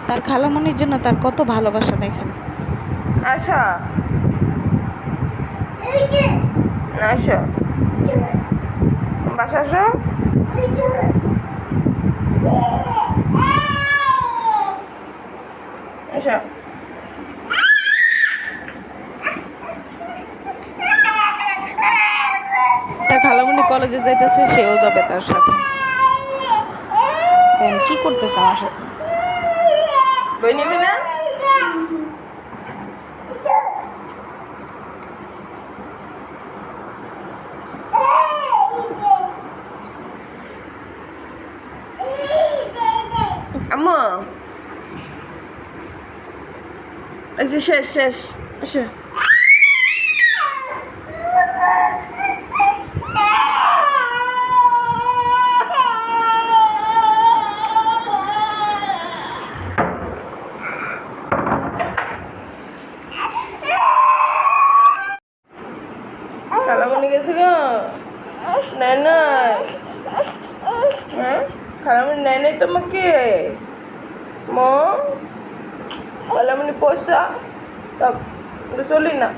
তার খালামণির জন্য তার কত ভালোবাসা দেখেন। আশা আসো বাসা আসো। আসো তার খালামণি কলেজে যাইতেছে, সেও যাবে তার সাথে। দেন কি করতেছে আমার সাথে? বই নিবি না? আম্মু আচ্ছা শেষ শেষ আসো। খালামণি গেছে গো নাই নাই। হ্যাঁ খালামণি নাই নাই তোমাকে মো খালামণি পয়সা চলি না।